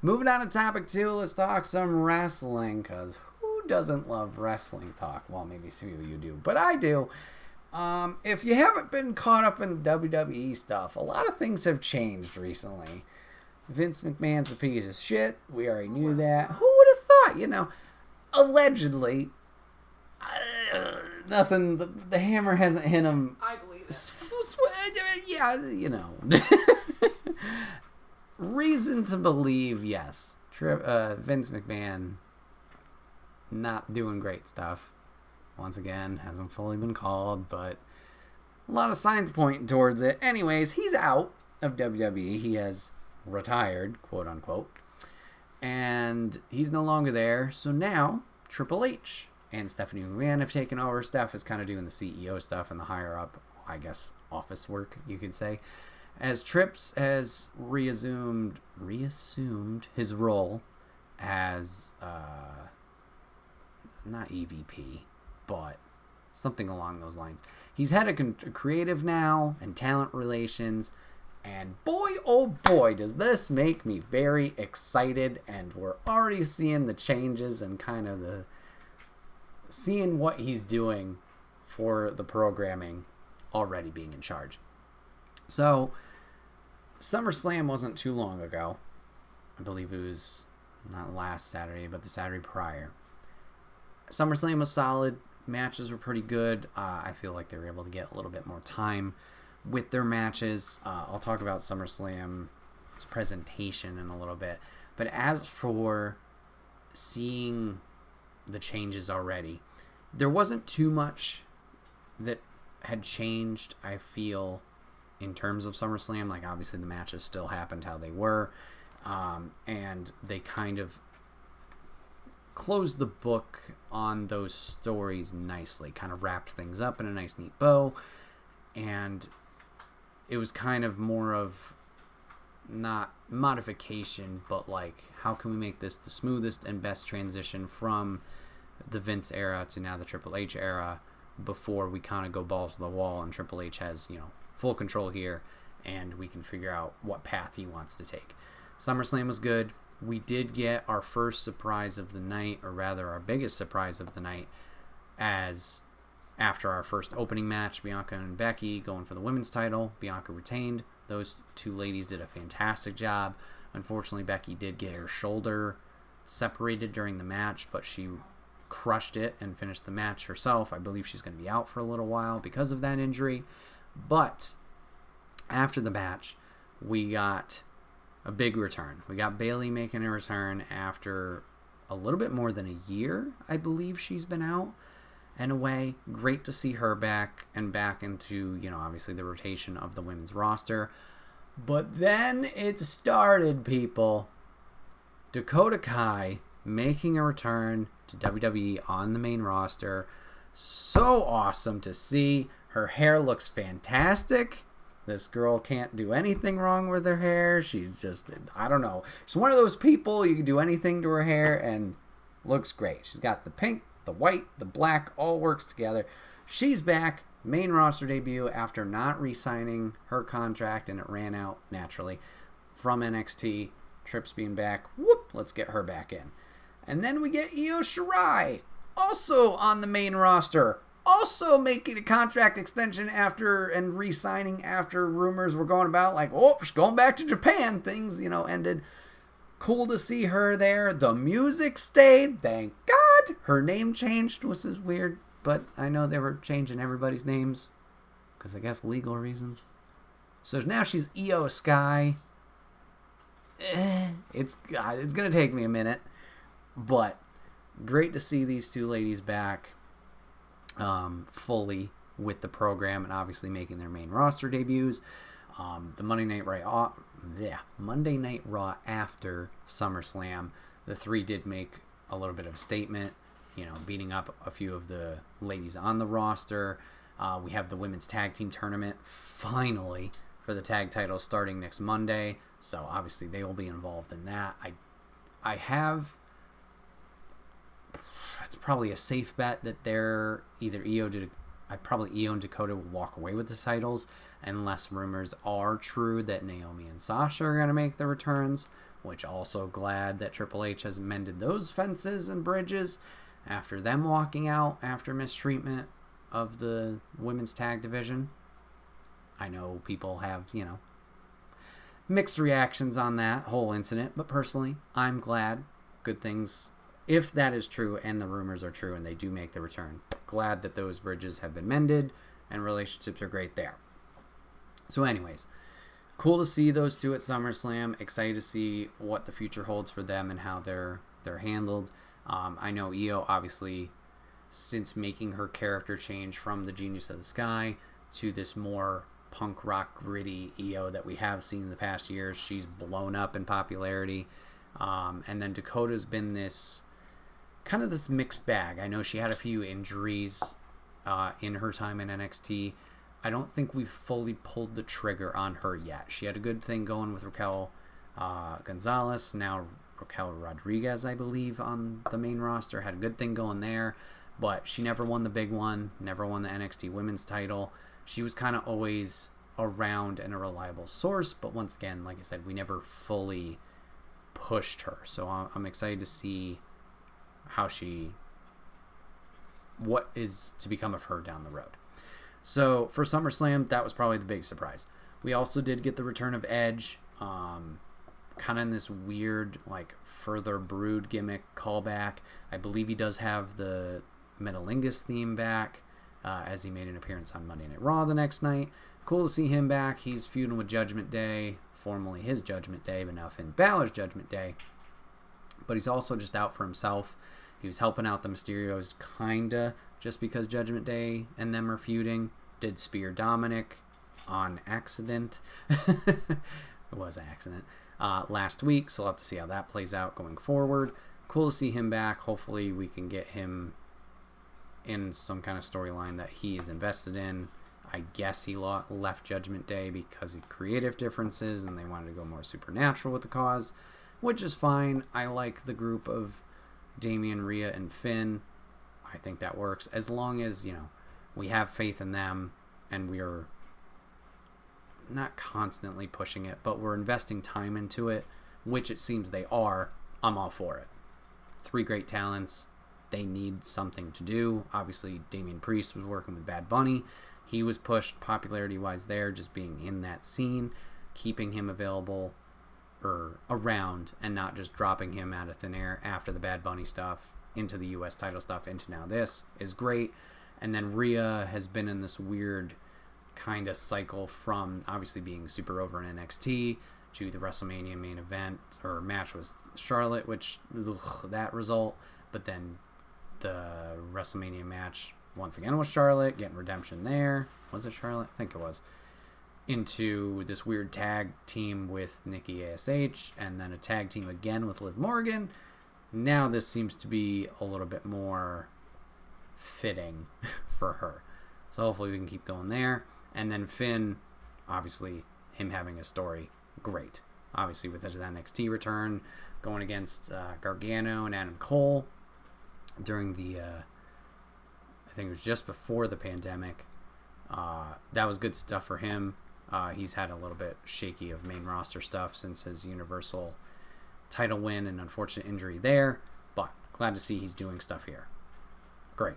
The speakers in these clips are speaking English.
Moving on to topic 2, let's talk some wrestling, because who doesn't love wrestling talk? Well, maybe some of you do, but I do. If you haven't been caught up in WWE stuff, a lot of things have changed recently. Vince McMahon's a piece of shit. We already knew that. Who would have thought, allegedly, nothing, the hammer hasn't hit him. I believe it. Yeah, reason to believe, yes. Vince McMahon not doing great stuff. Once again, hasn't fully been called, but a lot of signs pointing towards it. Anyways, he's out of WWE. He has retired, quote unquote. And he's no longer there. So now, Triple H and Stephanie McMahon have taken over. Steph is kind of doing the CEO stuff and the higher up, I guess, office work, you could say. As Trips has reassumed his role as, not EVP, but something along those lines. He's head of creative now and talent relations. And boy, oh boy, does this make me very excited. And we're already seeing the changes and kind of seeing what he's doing for the programming, already being in charge. So, SummerSlam wasn't too long ago. I believe it was not last Saturday, but the Saturday prior. SummerSlam was solid. Matches were pretty good. I feel like they were able to get a little bit more time with their matches. I'll talk about SummerSlam's presentation in a little bit. But as for seeing the changes already, there wasn't too much that had changed, I feel, in terms of SummerSlam. Like, obviously the matches still happened how they were. And they kind of closed the book on those stories nicely, kind of wrapped things up in a nice neat bow, and it was kind of more of not modification, but like, how can we make this the smoothest and best transition from the Vince era to now the Triple H era before we kind of go balls to the wall and Triple H has, full control here and we can figure out what path he wants to take. SummerSlam was good. We did get our first surprise of the night, or rather our biggest surprise of the night, as after our first opening match, Bianca and Becky going for the women's title. Bianca retained. Those two ladies did a fantastic job. Unfortunately, Becky did get her shoulder separated during the match, but she crushed it and finished the match herself. I believe she's going to be out for a little while because of that injury. But after the match, we got a big return. We got Bayley making a return after a little bit more than a year, I believe she's been out and away. Great to see her back and back into, obviously the rotation of the women's roster. But then it started, people. Dakota Kai making a return to WWE on the main roster. So awesome to see. Her hair looks fantastic. This girl can't do anything wrong with her hair. She's just, I don't know. She's one of those people, you can do anything to her hair and looks great. She's got the pink, the white, the black, all works together. She's back, main roster debut after not re-signing her contract, and it ran out naturally from NXT. Trips being back, whoop, let's get her back in. And then we get Io Shirai, also on the main roster. Also making a contract extension after and re-signing after rumors were going about like, oh, she's going back to Japan. Things, ended. Cool to see her there. The music stayed. Thank God. Her name changed, which is weird. But I know they were changing everybody's names because I guess legal reasons. So now she's Io Sky. It's going to take me a minute. But great to see these two ladies back. Fully with the program and obviously making their main roster debuts. The Monday Night Raw after SummerSlam, the three did make a little bit of a statement, beating up a few of the ladies on the roster. We have the women's tag team tournament finally for the tag titles starting next Monday, so obviously they will be involved in that. I have it's probably a safe bet that they're either Io and Dakota will walk away with the titles unless rumors are true that Naomi and Sasha are going to make the returns, which also glad that Triple H has mended those fences and bridges after them walking out after mistreatment of the women's tag division. I know people have, mixed reactions on that whole incident, but personally, I'm glad. Good things, if that is true and the rumors are true and they do make the return. Glad that those bridges have been mended and relationships are great there. So anyways, cool to see those two at SummerSlam. Excited to see what the future holds for them and how they're handled. I know Io, obviously, since making her character change from the Genius of the Sky to this more punk rock gritty Io that we have seen in the past years, she's blown up in popularity. And then Dakota's been this kind of this mixed bag. I know she had a few injuries in her time in NXT. I don't think we've fully pulled the trigger on her yet. She had a good thing going with Raquel Gonzalez, now Raquel Rodriguez, I believe, on the main roster. Had a good thing going there, but she never won the big one, never won the NXT women's title. She was kind of always around and a reliable source, but once again, like I said, we never fully pushed her. So I'm excited to see what is to become of her down the road. So for SummerSlam, that was probably the big surprise. We also did get the return of Edge, kind of in this weird, further Brood gimmick callback. I believe he does have the Metalingus theme back, as he made an appearance on Monday Night Raw the next night. Cool to see him back. He's feuding with Judgment Day, formerly his Judgment Day, but now Finn Balor's Judgment Day. But he's also just out for himself. He was helping out the Mysterios, kinda, just because Judgment Day and them are feuding. Did spear Dominic on accident. It was an accident. Last week, so we'll have to see how that plays out going forward. Cool to see him back. Hopefully we can get him in some kind of storyline that he is invested in. I guess he left Judgment Day because of creative differences and they wanted to go more supernatural with the cause, which is fine. I like the group of Damian, Rhea, and Finn. I think that works as long as, we have faith in them and we're not constantly pushing it, but we're investing time into it, which it seems they are. I'm all for it. 3 great talents. They need something to do. Obviously, Damian Priest was working with Bad Bunny. He was pushed popularity-wise there, just being in that scene, keeping him available or around and not just dropping him out of thin air after the Bad Bunny stuff into the U.S. title stuff into now this is great. And then Rhea has been in this weird kind of cycle from obviously being super over in NXT to the WrestleMania main event or match was Charlotte, which that result, but then the WrestleMania match once again was Charlotte, getting redemption there. Was it Charlotte? I think it was. Into this weird tag team with Nikki ASH and then a tag team again with Liv Morgan. Now this seems to be a little bit more fitting for her. So hopefully we can keep going there. And then Finn, obviously him having a story, great. Obviously with his NXT return, going against Gargano and Adam Cole during the, I think it was just before the pandemic. That was good stuff for him. He's had a little bit shaky of main roster stuff since his Universal title win and unfortunate injury there, but glad to see he's doing stuff here. Great.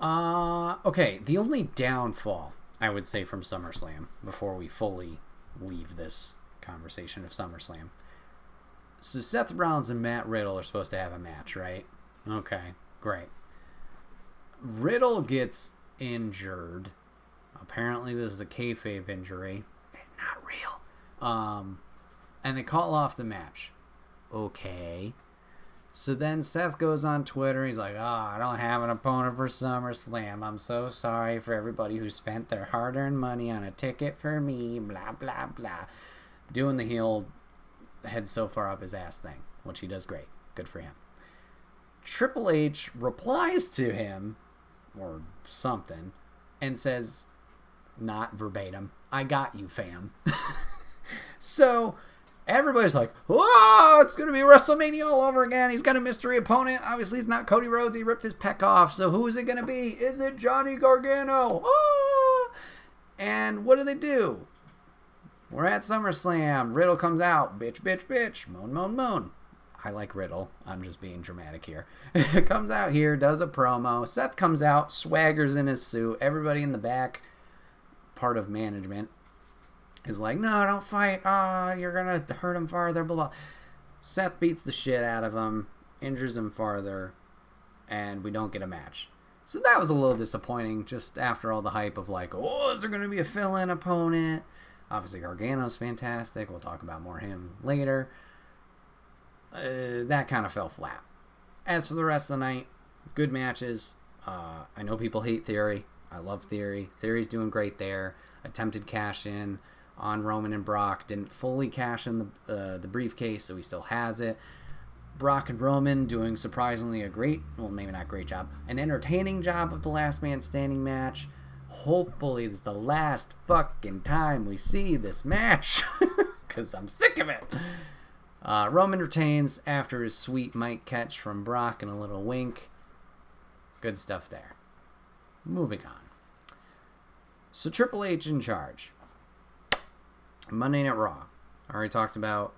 Okay, the only downfall, I would say, from SummerSlam, before we fully leave this conversation of SummerSlam. So Seth Rollins and Matt Riddle are supposed to have a match, right? Okay, great. Riddle gets injured. Apparently this is a kayfabe injury. Not real. And they call off the match. Okay. So then Seth goes on Twitter. He's like, I don't have an opponent for SummerSlam. I'm so sorry for everybody who spent their hard-earned money on a ticket for me. Blah, blah, blah. Doing the heel head so far up his ass thing, which he does great. Good for him. Triple H replies to him, or something, and says, not verbatim, I got you, fam. So everybody's like, oh, it's going to be WrestleMania all over again. He's got a mystery opponent. Obviously, it's not Cody Rhodes. He ripped his pec off. So who is it going to be? Is it Johnny Gargano? Ah! And what do? We're at SummerSlam. Riddle comes out. Bitch, bitch, bitch. Moan, moan, moan. I like Riddle. I'm just being dramatic here. Comes out here, does a promo. Seth comes out, swaggers in his suit. Everybody in the back, part of management, is like, no, don't fight. You're going to hurt him farther. Blah, blah. Seth beats the shit out of him, injures him farther, and we don't get a match. So that was a little disappointing, just after all the hype of like, oh, is there going to be a fill-in opponent? Obviously, Gargano's fantastic. We'll talk about more him later. That kind of fell flat. As for the rest of the night, good matches. I know people hate Theory. I love Theory. Theory's doing great there. Attempted cash in on Roman and Brock. Didn't fully cash in the briefcase, so he still has it. Brock and Roman doing surprisingly a great, well, maybe not great job, an entertaining job of the last man standing match. Hopefully it's the last fucking time we see this match, because I'm sick of it. Roman retains after his sweet mic catch from Brock and a little wink. Good stuff there. Moving on. So Triple H in charge. Monday Night Raw. Already talked about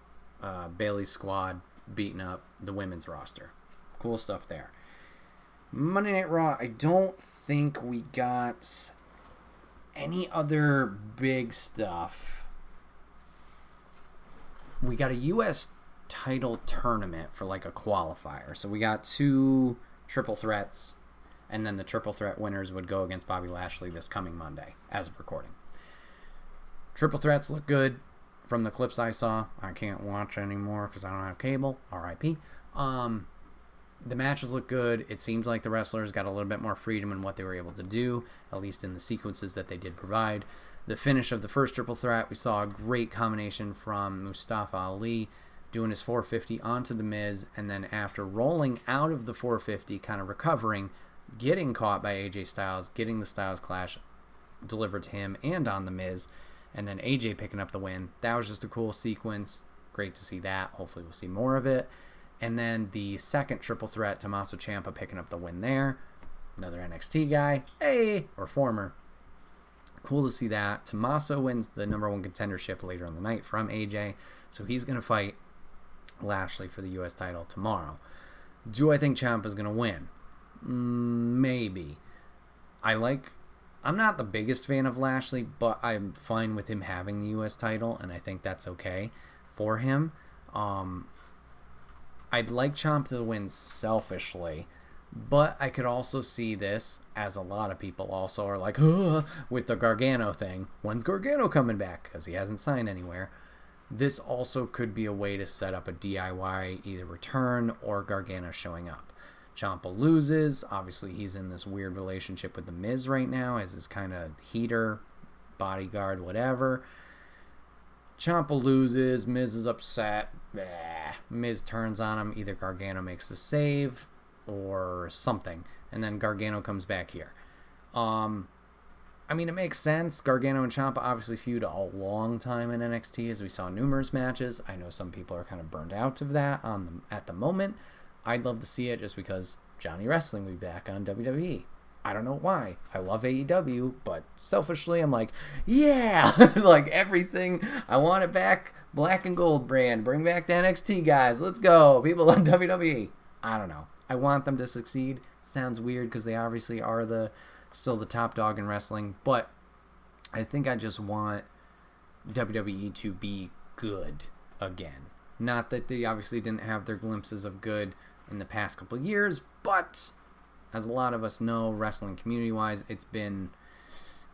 Bayley's squad beating up the women's roster. Cool stuff there. Monday Night Raw, I don't think we got any other big stuff. We got a U.S. title tournament for like a qualifier. So we got 2 triple threats, and then the triple threat winners would go against Bobby Lashley this coming Monday, as of recording. Triple threats look good from the clips I saw. I can't watch anymore because I don't have cable. R.I.P. The matches look good. It seems like the wrestlers got a little bit more freedom in what they were able to do, at least in the sequences that they did provide. The finish of the first triple threat, we saw a great combination from Mustafa Ali doing his 450 onto The Miz, and then after rolling out of the 450, kind of recovering, getting caught by AJ Styles, getting the Styles Clash delivered to him and on The Miz, and then AJ picking up the win. That was just a cool sequence. Great to see that. Hopefully we'll see more of it. And then the second triple threat, Tommaso Ciampa picking up the win there. Another NXT guy. Hey! Or former. Cool to see that. Tommaso wins the number 1 contendership later in the night from AJ. So he's going to fight Lashley for the U.S. title tomorrow. Do I think Ciampa's going to win? Maybe. I'm not the biggest fan of Lashley, but I'm fine with him having the U.S. title, and I think that's okay for him. I'd like Ciampa to win selfishly, but I could also see this, as a lot of people also are like, with the Gargano thing. When's Gargano coming back? Because he hasn't signed anywhere. This also could be a way to set up a DIY either return or Gargano showing up. Ciampa loses. Obviously, he's in this weird relationship with The Miz right now as his kind of heater, bodyguard, whatever. Ciampa loses. Miz is upset. Miz turns on him. Either Gargano makes the save or something. And then Gargano comes back here. I mean, it makes sense. Gargano and Ciampa obviously feud a long time in NXT, as we saw numerous matches. I know some people are kind of burned out of that at the moment. I'd love to see it just because Johnny Wrestling will be back on WWE. I don't know why. I love AEW, but selfishly, I'm like, yeah! Like, everything. I want it back. Black and gold brand. Bring back the NXT guys. Let's go. People on WWE. I don't know. I want them to succeed. Sounds weird because they obviously are still the top dog in wrestling, but I think I just want WWE to be good again. Not that they obviously didn't have their glimpses of good in the past couple of years, but as a lot of us know, wrestling community-wise, it's been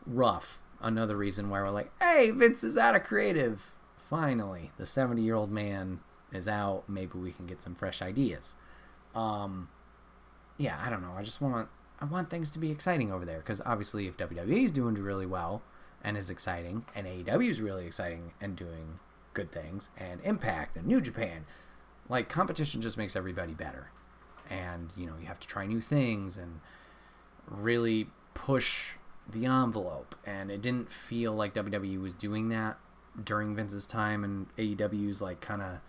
rough. Another reason why we're like, hey, Vince is out of creative. Finally, the 70-year-old man is out. Maybe we can get some fresh ideas. Yeah, I don't know. I want things to be exciting over there, because obviously if WWE is doing really well and is exciting, and AEW is really exciting and doing good things, and Impact and New Japan, like, competition just makes everybody better. And, you have to try new things and really push the envelope. And it didn't feel like WWE was doing that during Vince's time, and AEW's like kind of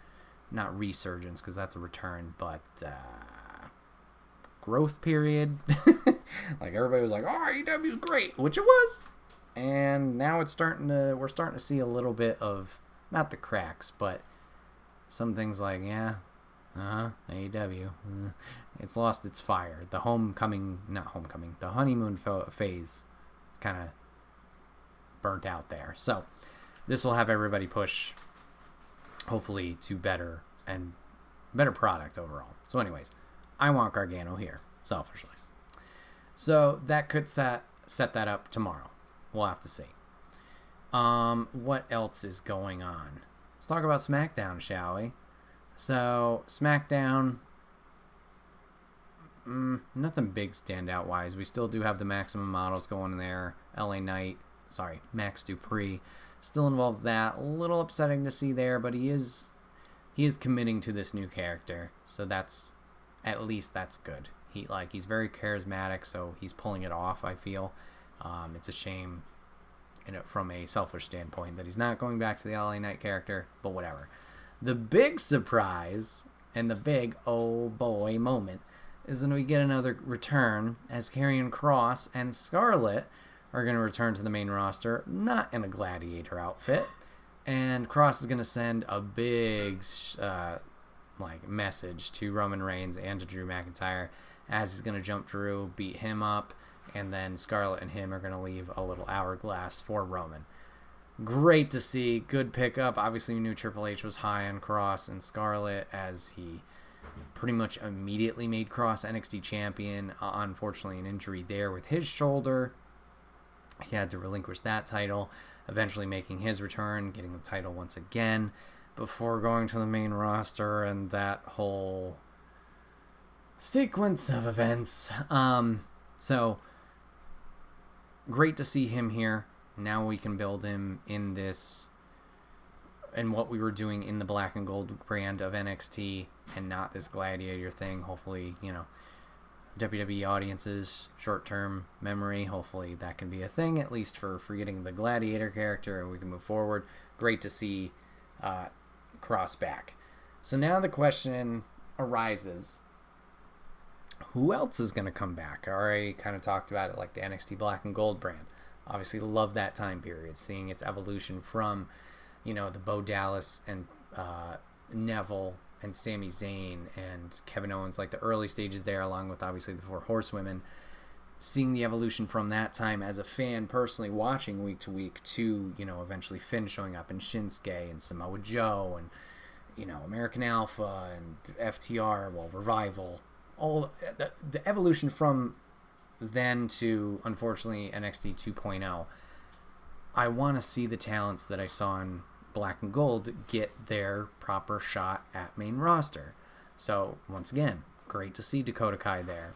not resurgence, because that's a return, but growth period. Like, everybody was like, oh, AEW's great, which it was. And now we're starting to see a little bit of, not the cracks, but some things like, AEW, it's lost its fire. The the honeymoon phase is kind of burnt out there. So this will have everybody push, hopefully, to better product overall. So anyways, I want Gargano here, selfishly. So that could set that up tomorrow. We'll have to see. What else is going on? Let's talk about SmackDown, shall we? So, SmackDown, nothing big standout wise. We still do have the Maximum Models going in there. Max Dupree, still involved with that. A little upsetting to see there, but he is committing to this new character, so that's good. He's very charismatic, so he's pulling it off. I feel it's a shame, from a selfish standpoint, that he's not going back to the LA Knight character, but whatever. The big surprise and the big oh boy moment is when we get another return as Karrion Kross and Scarlett are going to return to the main roster, not in a gladiator outfit. And Kross is going to send a big message to Roman Reigns and to Drew McIntyre, as he's going to jump Drew, beat him up, and then Scarlett and him are going to leave a little hourglass for Roman. Great to see. Good pickup. Obviously, we knew Triple H was high on Kross and Scarlett, as he pretty much immediately made Kross NXT champion. Unfortunately, an injury there with his shoulder. He had to relinquish that title, eventually making his return, getting the title once again, before going to the main roster and that whole sequence of events. So, great to see him here. Now we can build him in what we were doing in the black and gold brand of NXT, and not this gladiator thing. Hopefully, WWE audiences, short-term memory, hopefully that can be a thing, at least for forgetting the gladiator character, and we can move forward. Great to see Kross back. So now the question arises, who else is going to come back? I already kind of talked about it, like the NXT black and gold brand. Obviously love that time period, seeing its evolution from, the Bo Dallas and Neville and Sami Zayn and Kevin Owens, like the early stages there, along with obviously the Four Horsewomen. Seeing the evolution from that time as a fan, personally watching week to week, to eventually Finn showing up, and Shinsuke and Samoa Joe and American Alpha and FTR, Revival, all the evolution from then to, unfortunately, NXT 2.0. I want to see the talents that I saw in Black and Gold get their proper shot at main roster. So, once again, great to see Dakota Kai there.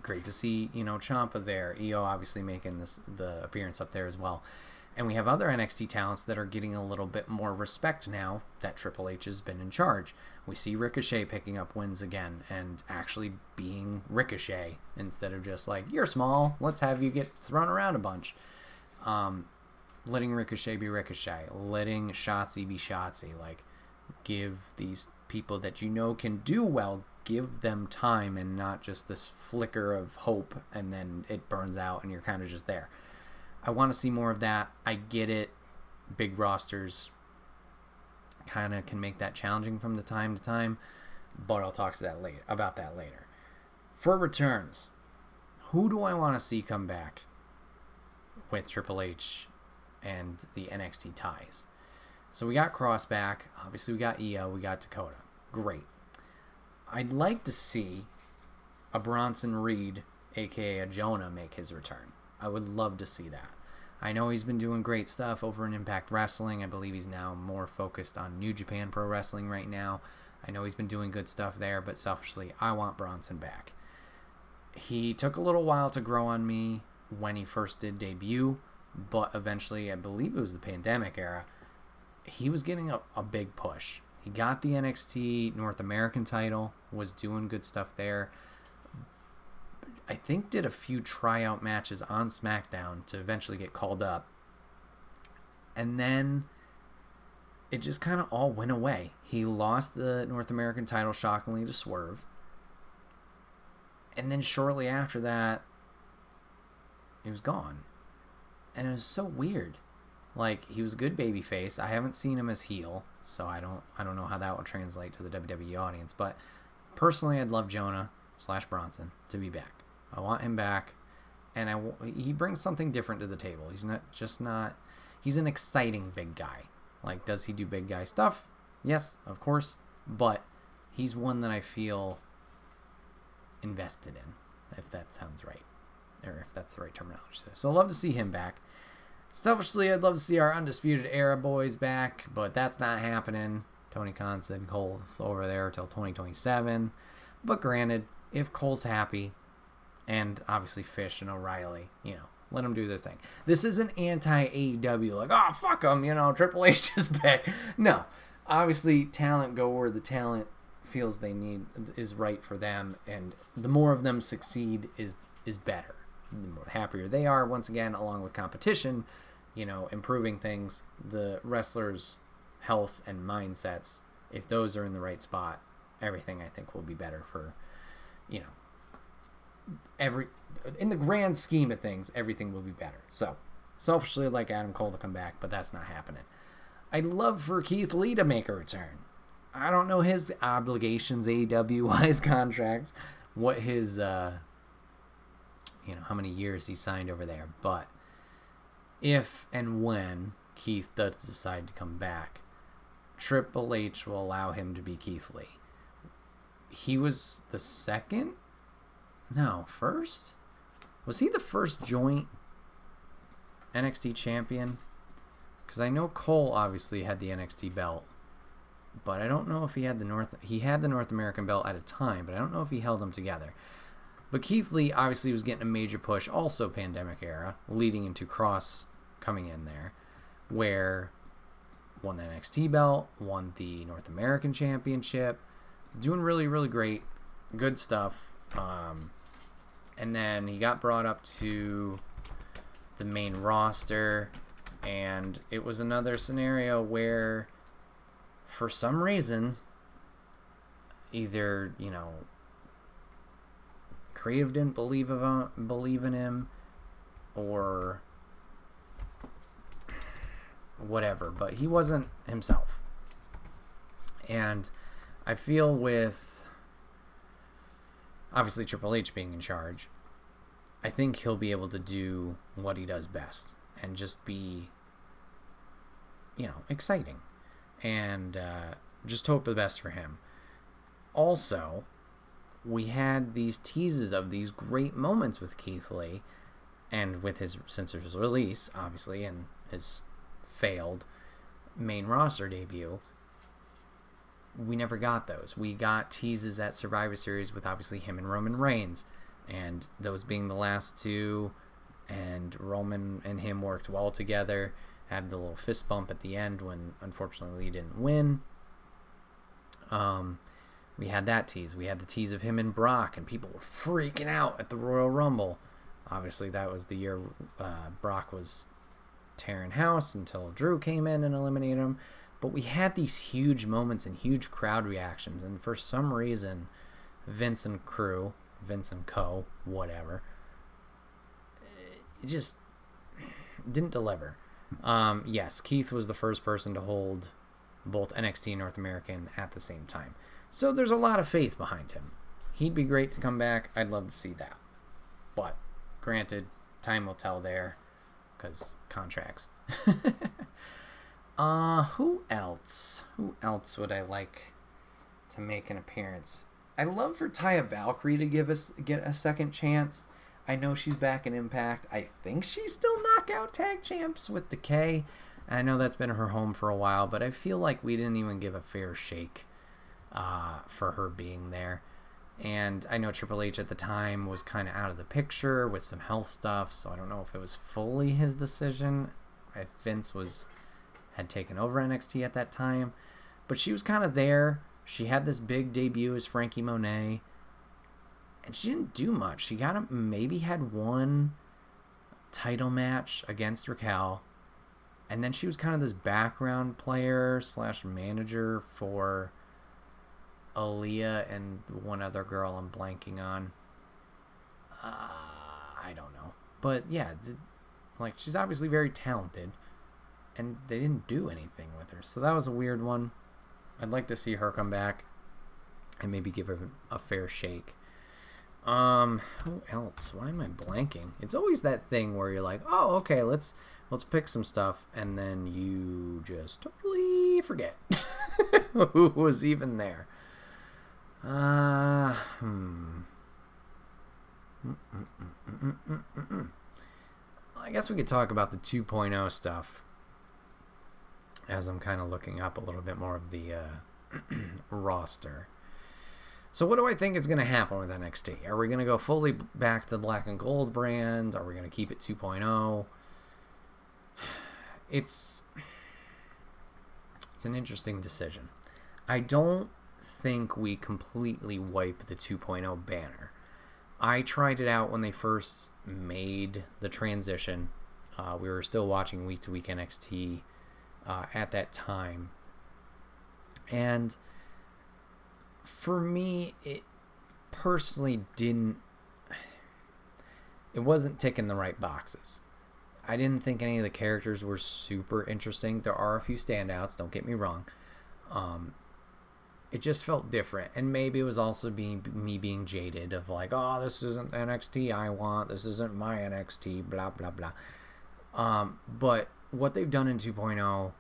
Great to see, Ciampa there. Io obviously making the appearance up there as well. And we have other NXT talents that are getting a little bit more respect now that Triple H has been in charge. We see Ricochet picking up wins again and actually being Ricochet instead of just like, you're small, let's have you get thrown around a bunch. Letting Ricochet be Ricochet, letting Shotzi be Shotzi. Like, give these people that can do well, give them time, and not just this flicker of hope and then it burns out and you're kind of just there. I want to see more of that. I get it. Big rosters kind of can make that challenging from the time to time, but I'll talk about that later. For returns, who do I want to see come back with Triple H and the NXT ties? So we got Kross back. Obviously, we got Io. We got Dakota. Great. I'd like to see a Bronson Reed, a.k.a. a Jonah, make his return. I would love to see that. I know he's been doing great stuff over in Impact Wrestling. I believe he's now more focused on New Japan Pro Wrestling right now. I know he's been doing good stuff there, but selfishly, I want Bronson back. He took a little while to grow on me when he first did debut, but eventually, I believe it was the pandemic era, he was getting a big push. He got the NXT North American title, was doing good stuff there. I think did a few tryout matches on SmackDown to eventually get called up. And then it just kind of all went away. He lost the North American title shockingly to Swerve. And then shortly after that, he was gone. And it was so weird. Like, he was a good babyface. I haven't seen him as heel, so I don't know how that would translate to the WWE audience. But personally, I'd love Jonah/Bronson to be back. I want him back, and he brings something different to the table. He's not. He's an exciting big guy. Like, does he do big guy stuff? Yes, of course. But he's one that I feel invested in, if that sounds right, or if that's the right terminology. So I'd love to see him back. Selfishly, I'd love to see our Undisputed Era boys back, but that's not happening. Tony Khan said Cole's over there till 2027. But granted, if Cole's happy, and obviously Fish and O'Reilly, let them do their thing. This isn't anti-AEW, like, oh, fuck them, Triple H is back. No. Obviously, talent go where the talent feels they need, is right for them, and the more of them succeed is better. The more happier they are, once again, along with competition, improving things, the wrestlers' health and mindsets, if those are in the right spot, everything I think will be better for, in the grand scheme of things, everything will be better. So, selfishly, I'd like Adam Cole to come back, but that's not happening. I'd love for Keith Lee to make a return. I don't know his obligations, AEW-wise contracts, what his, how many years he signed over there. But if and when Keith does decide to come back, Triple H will allow him to be Keith Lee. He was the first? Was he the first joint NXT champion? Because I know Cole obviously had the NXT belt, but I don't know if he had the North American belt at a time, but I don't know if he held them together. But Keith Lee obviously was getting a major push, also pandemic era, leading into Cross coming in there, where won the NXT belt, won the North American Championship, doing really, really great, good stuff. And then he got brought up to the main roster, and it was another scenario where, for some reason, either, creative didn't believe in him, or whatever, but he wasn't himself. And I feel with, obviously, Triple H being in charge, I think he'll be able to do what he does best and just be, exciting. And just hope the best for him. Also, we had these teases of these great moments with Keith Lee, and with since his release, obviously, and his failed main roster debut. We never got those. We got teases at Survivor Series with obviously him and Roman Reigns, and those being the last two, and Roman and him worked well together. Had the little fist bump at the end when unfortunately he didn't win. We had that tease. We had the tease of him and Brock, and people were freaking out at the Royal Rumble. Obviously, that was the year Brock was tearing house until Drew came in and eliminated him. But we had these huge moments and huge crowd reactions, and for some reason, Vince and Co, whatever, it just didn't deliver. Yes, Keith was the first person to hold both NXT and North American at the same time. So there's a lot of faith behind him. He'd be great to come back. I'd love to see that. But, granted, time will tell there, because contracts. Who else? Who else would I like to make an appearance? I'd love for Taya Valkyrie to get a second chance. I know she's back in Impact. I think she's still Knockout Tag Champs with Decay. And I know that's been her home for a while, but I feel like we didn't even give a fair shake for her being there. And I know Triple H at the time was kind of out of the picture with some health stuff, so I don't know if it was fully his decision, if Vince had taken over NXT at that time. But she was kind of there. She had this big debut as Frankie Monet, and she didn't do much. She maybe had one title match against Raquel, and then she was kind of this background player / manager for Aaliyah and one other girl I'm blanking on. I don't know. But yeah, Like, she's obviously very talented, and they didn't do anything with her. So that was a weird one. I'd like to see her come back and maybe give her a fair shake. Who else? Why am I blanking? It's always that thing where you're like, oh, okay, let's pick some stuff, and then you just totally forget who was even there. I guess we could talk about the 2.0 stuff as I'm kind of looking up a little bit more of the roster. So what do I think is going to happen with NXT? Are we going to go fully back to the black and gold brand? Are we going to keep it 2.0? It's an interesting decision. I don't think we completely wipe the 2.0 banner. I tried it out when they first made the transition. We were still watching week-to-week NXT at that time. And for me, it personally it wasn't ticking the right boxes. I didn't think any of the characters were super interesting. There are a few standouts, don't get me wrong. It just felt different. And maybe it was also me being jaded of like, oh, this isn't the NXT I want. This isn't my NXT, blah, blah, blah. But what they've done in 2.0,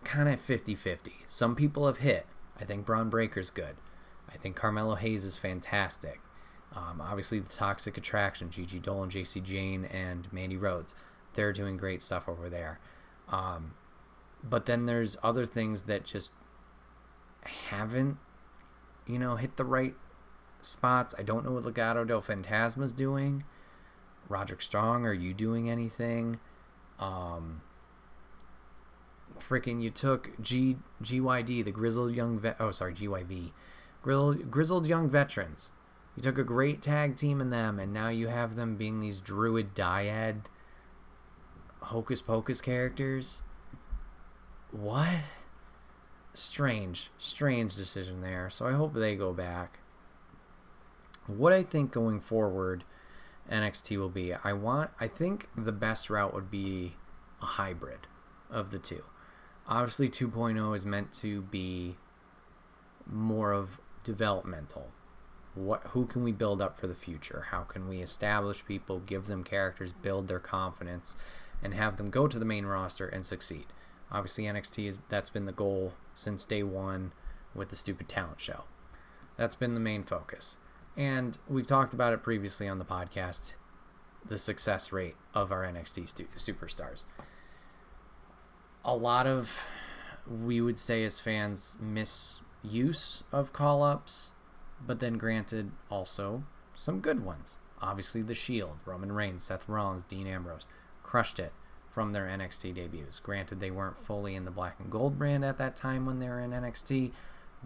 kind of 50-50. Some people have hit. I think Braun Breaker's good. I think Carmelo Hayes is fantastic. Obviously, the Toxic Attraction, Gigi Dolan, JC Jane, and Mandy Rhodes. They're doing great stuff over there. But then there's other things that just haven't, hit the right spots. I don't know what Legado del Fantasma's doing. Roderick Strong, are you doing anything? Freaking, you took GYD, the Grizzled Young GYV. Grizzled Young Veterans. You took a great tag team in them, and now you have them being these druid dyad hocus pocus characters. What? Strange decision there. So I hope they go back. What I think going forward NXT will be, I think the best route would be a hybrid of the two. Obviously 2.0 is meant to be more of developmental. Who can we build up for the future? How can we establish people, give them characters, build their confidence, and have them go to the main roster and succeed? Obviously NXT that's been the goal since day one with the stupid talent show. That's been the main focus. And we've talked about it previously on the podcast, the success rate of our NXT superstars. A lot of, we would say as fans, misuse of call-ups, but then granted also some good ones. Obviously The Shield, Roman Reigns, Seth Rollins, Dean Ambrose, crushed it from their NXT debuts. Granted, they weren't fully in the black and gold brand at that time when they were in NXT,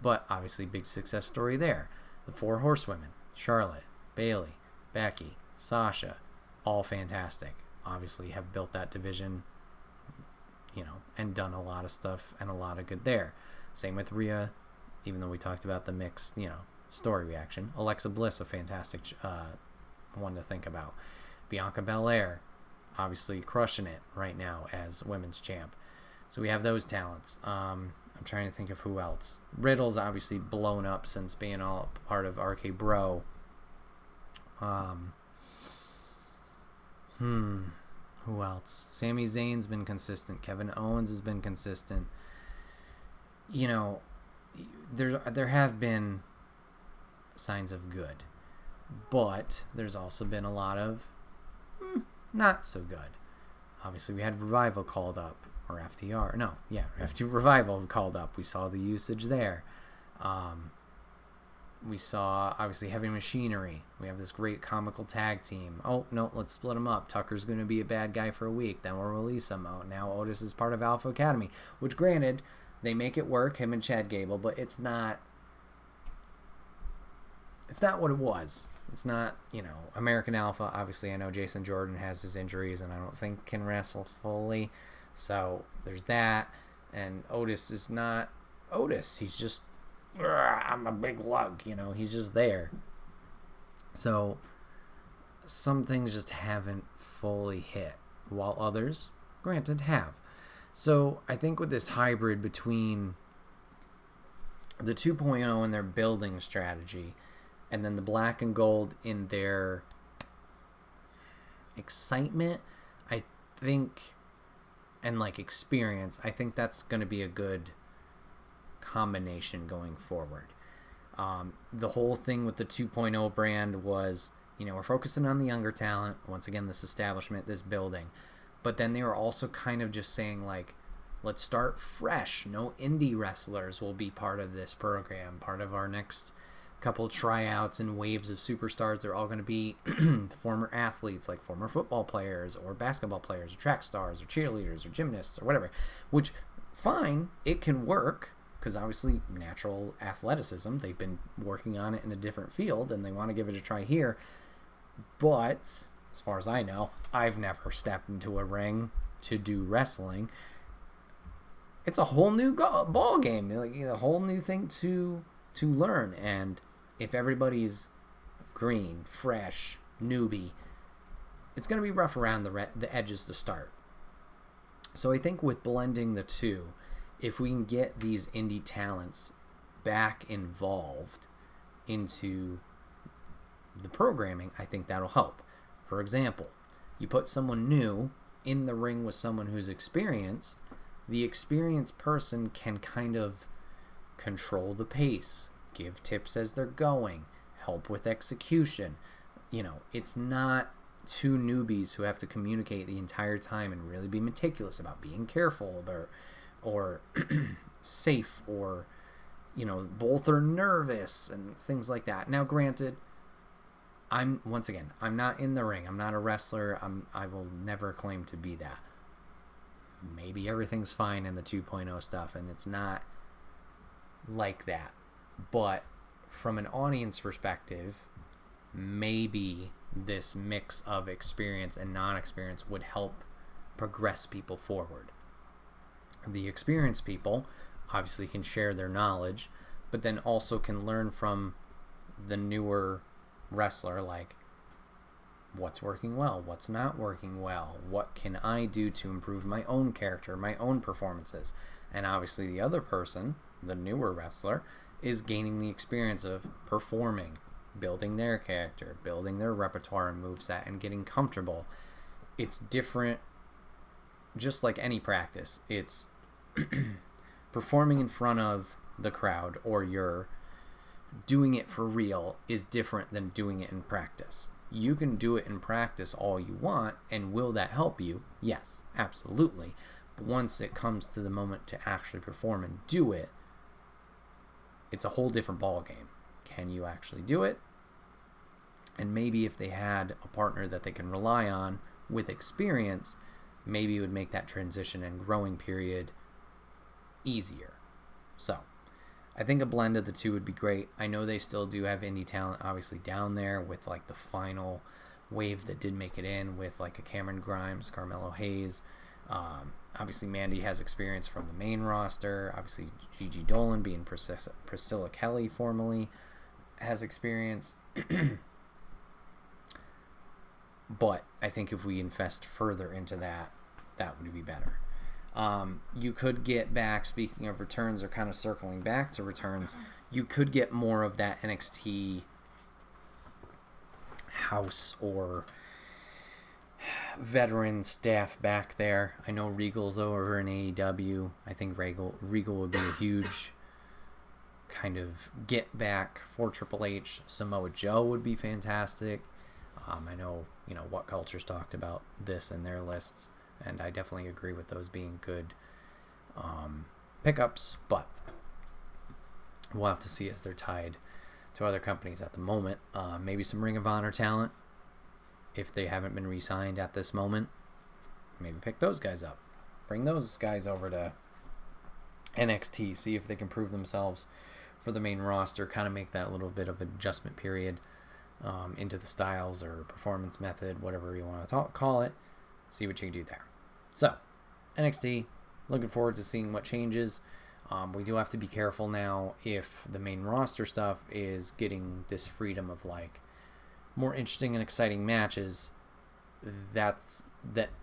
but obviously big success story there. The Four Horsewomen, Charlotte, Bayley, Becky, Sasha, all fantastic. Obviously have built that division, and done a lot of stuff and a lot of good there. Same with Rhea, even though we talked about the mixed, story reaction. Alexa Bliss, a fantastic one to think about. Bianca Belair, obviously crushing it right now as women's champ. So we have those talents. I'm trying to think of who else. Riddle's obviously blown up since being all part of RK Bro. Who else? Sami Zayn's been consistent. Kevin Owens has been consistent. There have been signs of good, but there's also been a lot of not so good. Obviously, we had Revival called up, or FTR. No, yeah, Revival called up. We saw the usage there. We saw, obviously, Heavy Machinery. We have this great comical tag team. Oh, no, let's split them up. Tucker's going to be a bad guy for a week. Then we'll release him. Oh, now Otis is part of Alpha Academy. Which, granted, they make it work, him and Chad Gable, but it's not what it was. It's not, American Alpha. Obviously, I know Jason Jordan has his injuries and I don't think can wrestle fully. So there's that. And Otis is not Otis. He's just, I'm a big lug, he's just there. So some things just haven't fully hit, while others, granted, have. So I think with this hybrid between the 2.0 and their building strategy, and then the black and gold in their excitement, I think, and like experience, I think that's going to be a good combination going forward. The whole thing with the 2.0 brand was, we're focusing on the younger talent. Once again, this establishment, this building. But then they were also kind of just saying, like, let's start fresh. No indie wrestlers will be part of this program. Part of our next couple tryouts and waves of superstars are all going to be former athletes, like former football players or basketball players or track stars or cheerleaders or gymnasts or whatever. Which, fine, it can work. Because obviously natural athleticism, they've been working on it in a different field and they want to give it a try here. But as far as I know, I've never stepped into a ring to do wrestling. It's a whole new ball game, like, a whole new thing to learn. And if everybody's green, fresh, newbie, it's going to be rough around the edges to start. So I think with blending the two, if we can get these indie talents back involved into the programming, I think that'll help. For example, you put someone new in the ring with someone who's experienced, the experienced person can kind of control the pace, give tips as they're going, help with execution. It's not two newbies who have to communicate the entire time and really be meticulous about being careful or safe, or both are nervous and things like that. Now granted, I'm not in the ring, I'm not a wrestler, I will never claim to be that. Maybe everything's fine in the 2.0 stuff and it's not like that, but from an audience perspective, maybe this mix of experience and non-experience would help progress people forward. The experienced people obviously can share their knowledge, but then also can learn from the newer wrestler, like what's working well, what's not working well, what can I do to improve my own character, my own performances. And obviously the other person, the newer wrestler, is gaining the experience of performing, building their character, building their repertoire and moveset, and getting comfortable. It's different. Just like any practice, it's performing in front of the crowd, or you're doing it for real, is different than doing it in practice. You can do it in practice all you want, and will that help you? Yes, absolutely. But once it comes to the moment to actually perform and do it, it's a whole different ball game. Can you actually do it? And maybe if they had a partner that they can rely on with experience, maybe it would make that transition and growing period easier. So I think a blend of the two would be great. I know they still do have indie talent obviously down there, with like the final wave that did make it in, with like a Cameron Grimes, Carmelo Hayes. Obviously Mandy has experience from the main roster. Obviously Gigi Dolan, being Priscilla Kelly formerly, has experience. But I think if we invest further into that, that would be better. You could get back, speaking of returns, or kind of circling back to returns, you could get more of that NXT house or veteran staff back there. I know Regal's over in AEW. I think Regal would be a huge kind of get back for Triple H. Samoa Joe would be fantastic. I know, What Culture's talked about this in their lists, and I definitely agree with those being good pickups, but we'll have to see as they're tied to other companies at the moment. Maybe some Ring of Honor talent, if they haven't been re-signed at this moment. Maybe pick those guys up. Bring those guys over to NXT, see if they can prove themselves for the main roster, kind of make that little bit of adjustment period into the styles or performance method, whatever you want to call it. See what you can do there. So, NXT, looking forward to seeing what changes. We do have to be careful now if the main roster stuff is getting this freedom of like more interesting and exciting matches,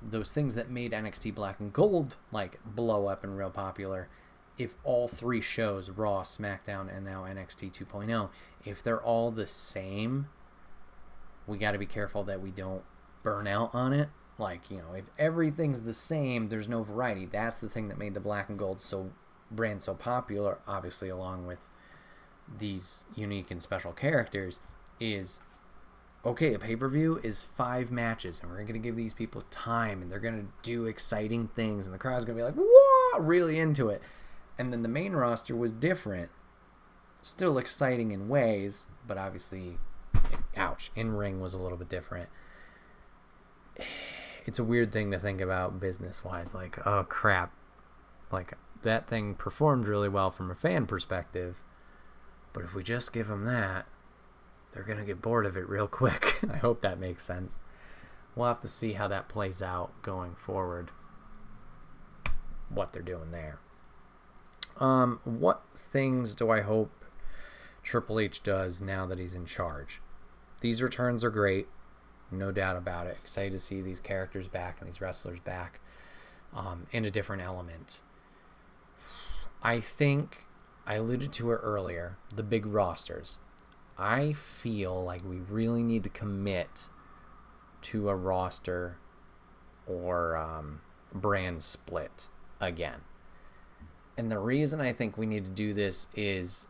those things that made NXT Black and Gold like blow up and real popular, if all three shows, Raw, SmackDown, and now NXT 2.0, if they're all the same, we got to be careful that we don't burn out on it. Like, you know, if everything's the same, there's no variety. That's the thing that made the Black and Gold brand so popular, obviously, along with these unique and special characters, is, okay, a pay-per-view is 5 matches, and we're going to give these people time, and they're going to do exciting things, and the crowd's going to be like, whoa, really into it. And then the main roster was different. Still exciting in ways, but obviously, ouch, in-ring was a little bit different. It's a weird thing to think about business-wise. Like, oh, crap. Like, that thing performed really well from a fan perspective, but if we just give them that, they're going to get bored of it real quick. I hope that makes sense. We'll have to see how that plays out going forward, what they're doing there. What things do I hope Triple H does now that he's in charge? These returns are great, no doubt about it. Excited to see these characters back and these wrestlers back in a different element. I think I alluded to it earlier, the big rosters. I feel like we really need to commit to a roster or brand split again. And the reason I think we need to do this is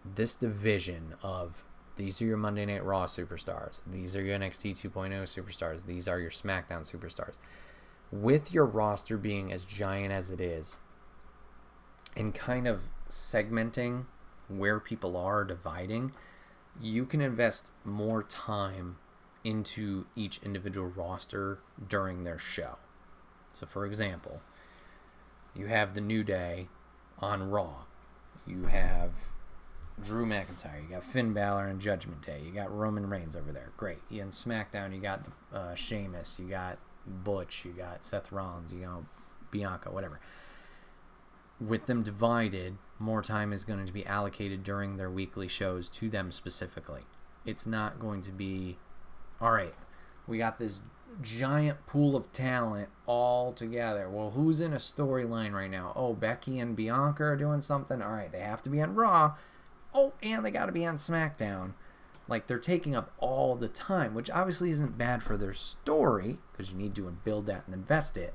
this division of, these are your Monday Night Raw superstars, these are your NXT 2.0 superstars, these are your SmackDown superstars. With your roster being as giant as it is, and kind of segmenting where people are, dividing, you can invest more time into each individual roster during their show. So, for example, you have the New Day on Raw. You have Drew McIntyre. You got Finn Balor and Judgment Day. You got Roman Reigns over there. Great. You in SmackDown, you got Sheamus. You got Butch. You got Seth Rollins. You know, Bianca, whatever. With them divided, more time is going to be allocated during their weekly shows to them specifically. It's not going to be, all right, we got this giant pool of talent all together. Well, who's in a storyline right now? Oh, Becky and Bianca are doing something. All right, they have to be on Raw. Oh, and they got to be on SmackDown. Like, they're taking up all the time, which obviously isn't bad for their story, because you need to build that and invest it.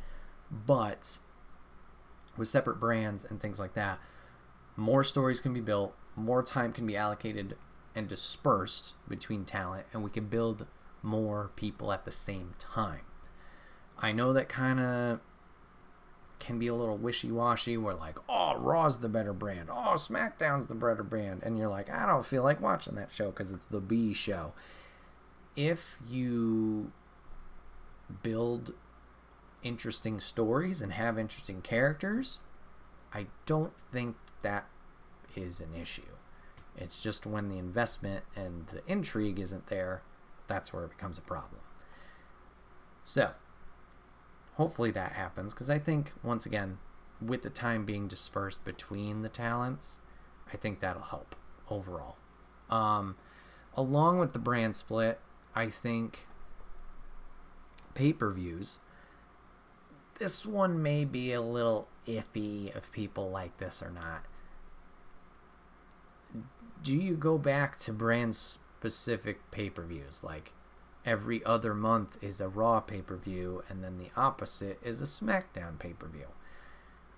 But with separate brands and things like that, more stories can be built, more time can be allocated and dispersed between talent, and we can build more people at the same time. I know that kind of can be a little wishy-washy. We're like, oh, Raw's the better brand. Oh, SmackDown's the better brand. And you're like, I don't feel like watching that show because it's the B show. If you build interesting stories and have interesting characters, I don't think that is an issue. It's just when the investment and the intrigue isn't there, that's where it becomes a problem. So, hopefully that happens, because I think, once again, with the time being dispersed between the talents, I think that'll help overall. Along with the brand split, I think pay-per-views, this one may be a little iffy if people like this or not. Do you go back to brand-specific pay-per-views? Like, every other month is a Raw pay-per-view, and then the opposite is a SmackDown pay-per-view.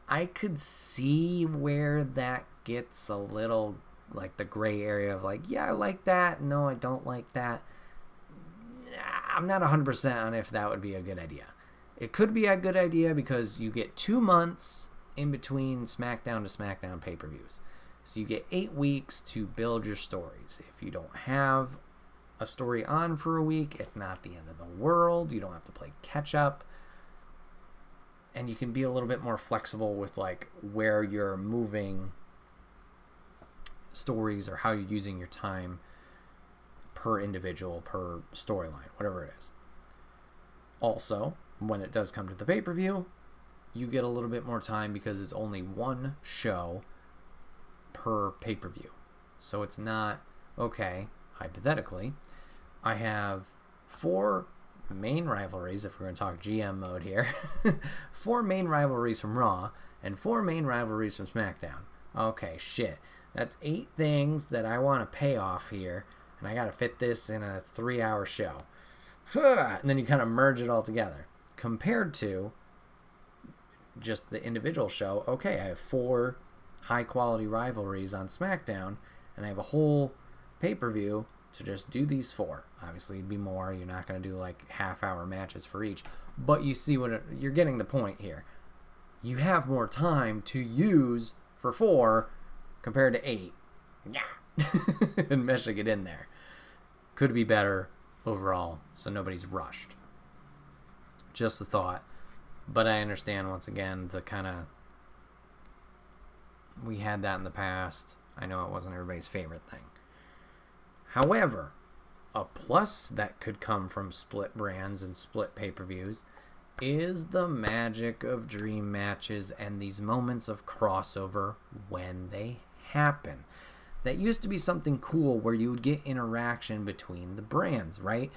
I could see where that gets a little, like, the gray area of, like, yeah, I like that. No, I don't like that. I'm not 100% on if that would be a good idea. It could be a good idea because you get 2 months in between SmackDown to SmackDown pay-per-views. So you get 8 weeks to build your stories. If you don't have a story on for a week, it's not the end of the world. You don't have to play catch up. And you can be a little bit more flexible with, like, where you're moving stories or how you're using your time per individual, per storyline, whatever it is. Also, when it does come to the pay-per-view, you get a little bit more time because it's only one show per pay-per-view. So it's not, okay, hypothetically, I have 4 main rivalries, if we're going to talk GM mode here. 4 main rivalries from Raw and 4 main rivalries from SmackDown. Okay, shit. That's 8 things that I want to pay off here, and I got to fit this in a 3-hour show. And then you kind of merge it all together. Compared to just the individual show, okay, I have 4 high-quality rivalries on SmackDown, and I have a whole pay-per-view to just do these 4. Obviously, it'd be more. You're not going to do like half-hour matches for each. But you see you're getting the point here. You have more time to use for 4 compared to 8. Yeah. And meshing it in there. Could be better overall, so nobody's rushed. Just a thought. But I understand, once again, the kind of... We had that in the past. I know it wasn't everybody's favorite thing. However, a plus that could come from split brands and split pay-per-views is the magic of dream matches and these moments of crossover when they happen. That used to be something cool where you would get interaction between the brands, right?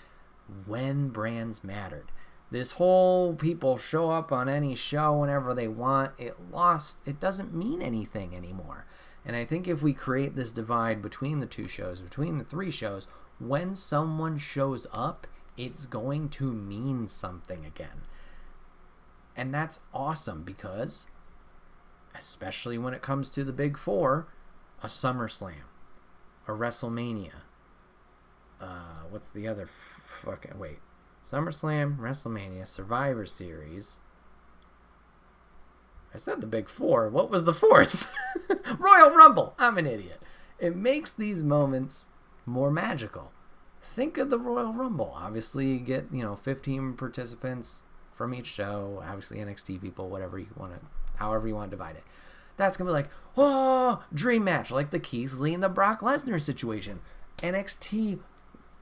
When brands mattered. This whole people show up on any show whenever they want, it doesn't mean anything anymore. And I think if we create this divide between the 2 shows, between the 3 shows, when someone shows up, it's going to mean something again. And that's awesome because, especially when it comes to the big 4, a SummerSlam, a WrestleMania, what's the other SummerSlam, WrestleMania, Survivor Series. I said the big 4. What was the 4th? Royal Rumble. I'm an idiot. It makes these moments more magical. Think of the Royal Rumble. Obviously, you get, 15 participants from each show. Obviously, NXT people, however you want to divide it. That's going to be like, oh, dream match, like the Keith Lee and the Brock Lesnar situation. NXT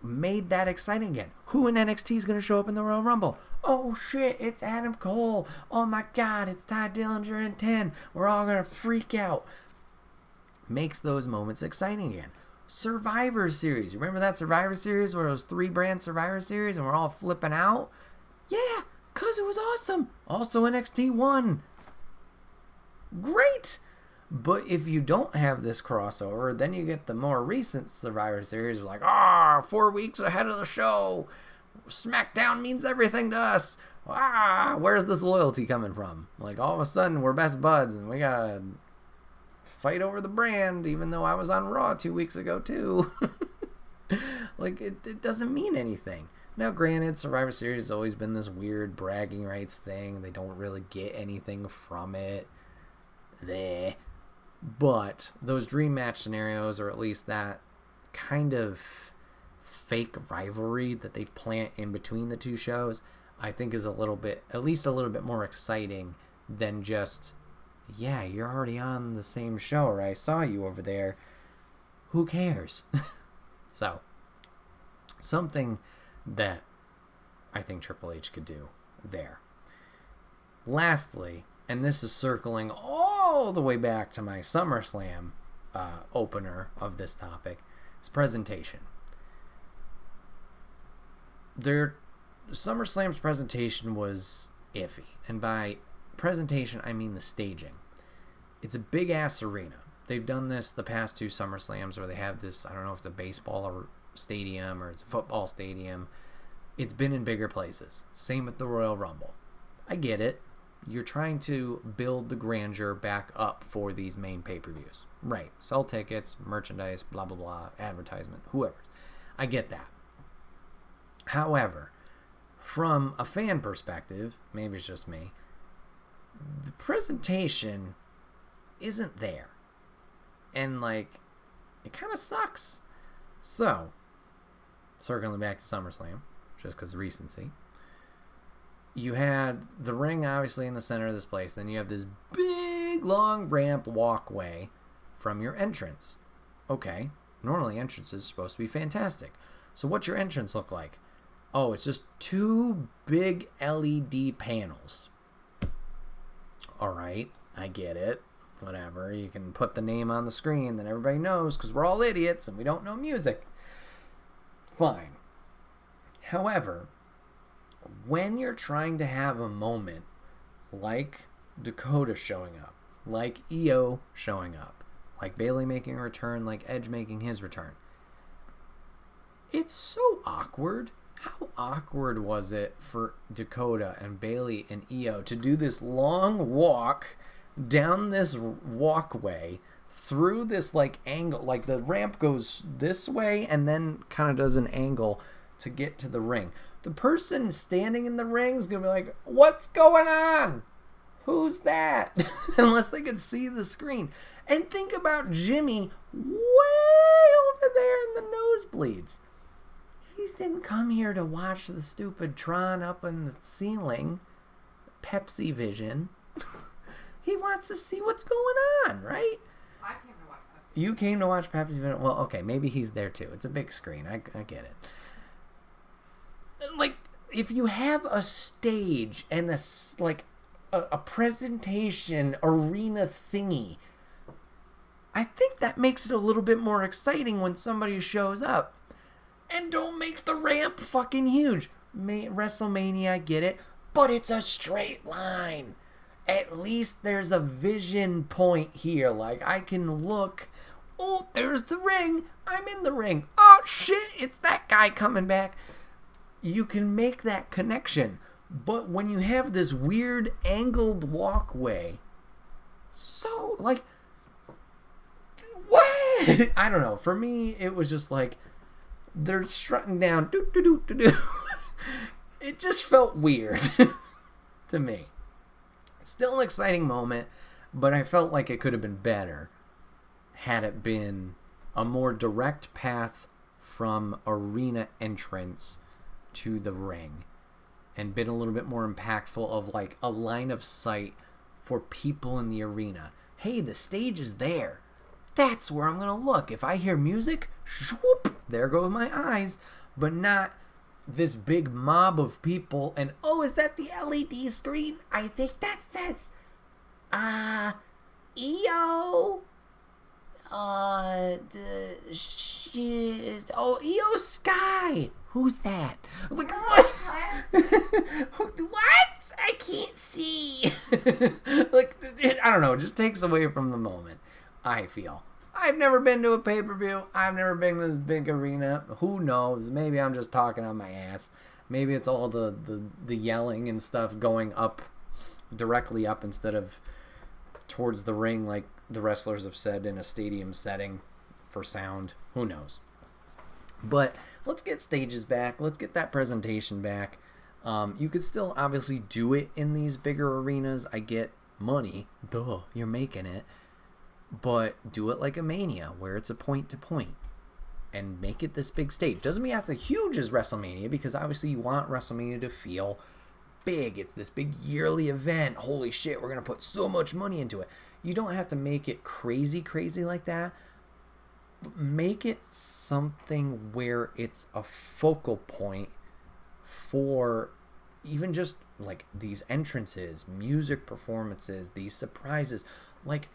made that exciting again. Who in NXT is going to show up in the Royal Rumble? Oh shit, it's Adam Cole. Oh my god, it's Ty Dillinger and 10. We're all going to freak out. Makes those moments exciting again. Survivor Series. Remember that Survivor Series where it was 3 brand Survivor Series and we're all flipping out? Yeah, because it was awesome. Also NXT won. Great. But if you don't have this crossover, then you get the more recent Survivor Series like, 4 weeks ahead of the show. SmackDown means everything to us. Where's this loyalty coming from? Like, all of a sudden, we're best buds, and we gotta fight over the brand, even though I was on Raw 2 weeks ago, too. Like, it doesn't mean anything. Now, granted, Survivor Series has always been this weird bragging rights thing. They don't really get anything from it. But those dream match scenarios, or at least that kind of fake rivalry that they plant in between the 2 shows, I think is at least a little bit more exciting than just, yeah, you're already on the same show, or I saw you over there. Who cares? So, something that I think Triple H could do there. Lastly, and this is circling all the way back to my SummerSlam opener of this topic, is presentation. SummerSlam's presentation was iffy. And by presentation, I mean the staging. It's a big-ass arena. They've done this the past 2 SummerSlams where they have this, I don't know if it's a baseball or stadium or it's a football stadium. It's been in bigger places. Same with the Royal Rumble. I get it. You're trying to build the grandeur back up for these main pay-per-views. Right. Sell tickets, merchandise, blah, blah, blah, advertisement, whoever. I get that. However, from a fan perspective, maybe it's just me, the presentation isn't there. And, like, it kind of sucks. So, circling back to SummerSlam, just because recency, you had the ring obviously in the center of this place. Then you have this big, long ramp walkway from your entrance. Okay, normally entrances are supposed to be fantastic. So what's your entrance look like? Oh, it's just 2 big LED panels. All right, I get it. Whatever, you can put the name on the screen, then everybody knows because we're all idiots and we don't know music. Fine. However, when you're trying to have a moment like Dakota showing up, like Io showing up, like Bayley making a return, like Edge making his return, it's so awkward. How awkward was it for Dakota and Bayley and Io to do this long walk down this walkway through this like angle, like the ramp goes this way and then kind of does an angle to get to the ring. The person standing in the ring is going to be like, what's going on? Who's that? Unless they could see the screen. And think about Jimmy way over there in the nosebleeds. He didn't come here to watch the stupid Tron up in the ceiling. Pepsi Vision. He wants to see what's going on, right? I came to watch Pepsi. You came to watch Pepsi Vision? Well, okay, maybe he's there too. It's a big screen. I get it. Like, if you have a stage and a presentation arena thingy, I think that makes it a little bit more exciting when somebody shows up. And don't make the ramp fucking huge. WrestleMania, I get it, but it's a straight line. At least there's a vision point here. Like, I can look, oh, there's the ring. I'm in the ring. Oh, shit, it's that guy coming back. You can make that connection. But when you have this weird angled walkway, so, like, what? I don't know. For me, it was just like, they're strutting down. It just felt weird to me. Still an exciting moment, but I felt like it could have been better had it been a more direct path from arena entrance to the ring and been a little bit more impactful of like a line of sight for people in the arena. Hey, the stage is there. That's where I'm going to look. If I hear music, shwoop, there go my eyes, but not this big mob of people. And, oh, is that the LED screen? I think that says, EO, EO Sky. Who's that? Like, what? What? I can't see. Like, I don't know. It just takes away from the moment, I feel. I've never been to a pay-per-view. I've never been to this big arena. Who knows? Maybe I'm just talking on my ass. Maybe it's all the yelling and stuff going up, directly up instead of towards the ring like the wrestlers have said in a stadium setting for sound. Who knows? But let's get stages back. Let's get that presentation back. You could still obviously do it in these bigger arenas. I get money. Duh, you're making it. But do it like a Mania, where it's a point-to-point. And make it this big stage. Doesn't mean it's as huge as WrestleMania, because obviously you want WrestleMania to feel big. It's this big yearly event. Holy shit, we're going to put so much money into it. You don't have to make it crazy like that. But make it something where it's a focal point for even just like these entrances, music performances, these surprises. Like,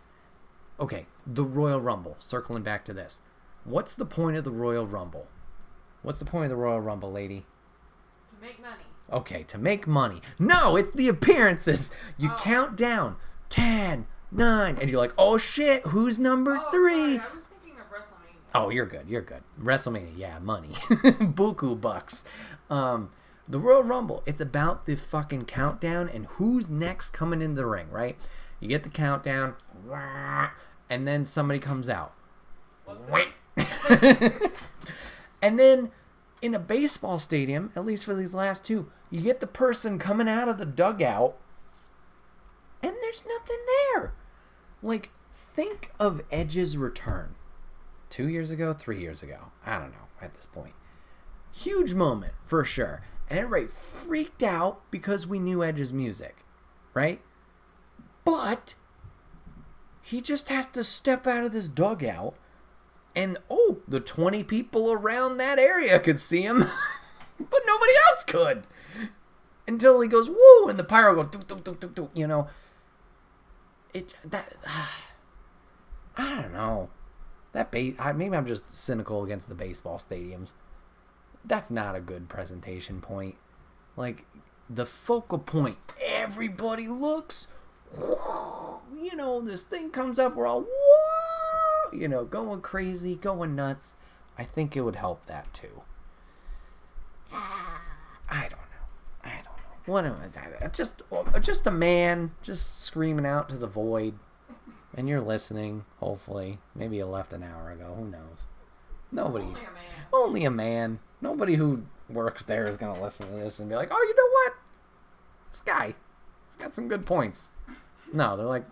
okay, the Royal Rumble, circling back to this. What's the point of the Royal Rumble? What's the point of the Royal Rumble, lady? To make money. Okay, to make money. No, it's the appearances. You count down. 10, 9, and you're like, oh shit, who's number 3? Sorry, I was thinking of WrestleMania. Oh, you're good. WrestleMania, yeah, money. Buku bucks. The Royal Rumble, it's about the fucking countdown and who's next coming in the ring, right? You get the countdown, and then somebody comes out. Wait. And then in a baseball stadium, at least for these last two, you get the person coming out of the dugout, and there's nothing there. Like, think of Edge's return. 2 years ago, 3 years ago. I don't know at this point. Huge moment, for sure. And everybody freaked out because we knew Edge's music, right? But he just has to step out of this dugout and, the 20 people around that area could see him, but nobody else could. Until he goes, woo, and the pyro goes, doo, doo, doo, doo, doo, you know. I don't know. Maybe I'm just cynical against the baseball stadiums. That's not a good presentation point. Like, the focal point, everybody looks, you know, this thing comes up, we're all, whoa, you know, going crazy, going nuts. I think it would help that too. I don't know. What am I? Just a man just screaming out to the void, and you're listening. Hopefully, maybe you left an hour ago. Who knows? Nobody. Only a man. Nobody who works there is gonna listen to this and be like, "Oh, you know what? This guy, he's got some good points." No, they're like,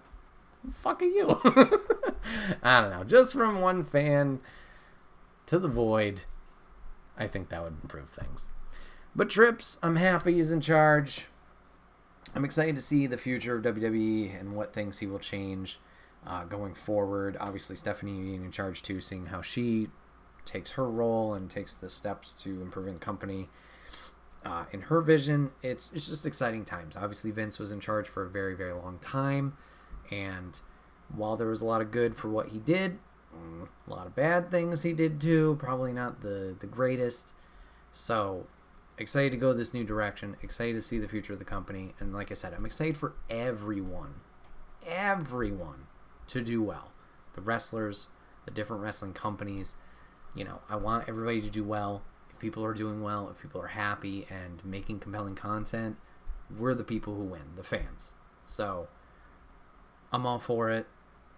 "Fuck are you?" I don't know. Just from one fan to the void, I think that would improve things. But Trips, I'm happy he's in charge. I'm excited to see the future of WWE and what things he will change going forward. Obviously, Stephanie being in charge too, seeing how she takes her role and takes the steps to improving the company. In her vision, it's just exciting times. Obviously, Vince was in charge for a very, very long time. And while there was a lot of good for what he did, a lot of bad things he did too. Probably not the greatest. So excited to go this new direction. Excited to see the future of the company. And like I said, I'm excited for everyone to do well. The wrestlers, the different wrestling companies. You know, I want everybody to do well. If people are doing well, if people are happy and making compelling content, we're the people who win, the fans. So I'm all for it.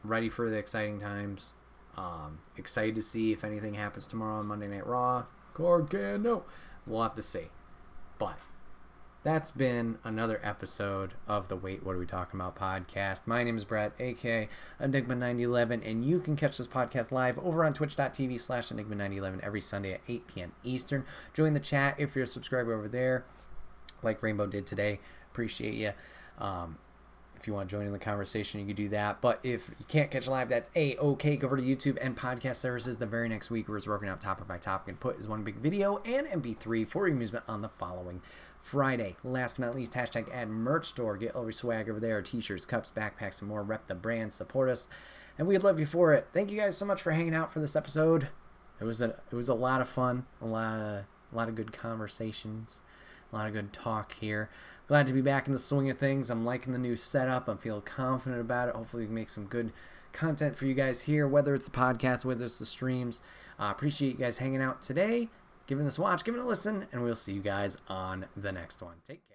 Ready for the exciting times. Excited to see if anything happens tomorrow on Monday Night Raw. Gargano. We'll have to see. But that's been another episode of the Wait, What Are We Talking About podcast. My name is Bret, a.k.a. Enigma9011, and you can catch this podcast live over on twitch.tv/Enigma9011 every Sunday at 8 p.m. Eastern. Join the chat if you're a subscriber over there, like Rainbow did today. Appreciate you. If you want to join in the conversation, you can do that. But if you can't catch live, that's A-OK. Go over to YouTube and podcast services the very next week where it's working out topic by topic and put is one big video and MP3 for your amusement on the following Friday. Last but not least, hashtag add merch store. Get all your swag over there. T-shirts, cups, backpacks, and more. Rep the brand. Support us. And we'd love you for it. Thank you guys so much for hanging out for this episode. It was a lot of fun. A lot of good conversations. A lot of good talk here. Glad to be back in the swing of things. I'm liking the new setup. I'm feeling confident about it. Hopefully we can make some good content for you guys here, whether it's the podcast, whether it's the streams. Appreciate you guys hanging out today, giving this a watch, giving it a listen, and we'll see you guys on the next one. Take care.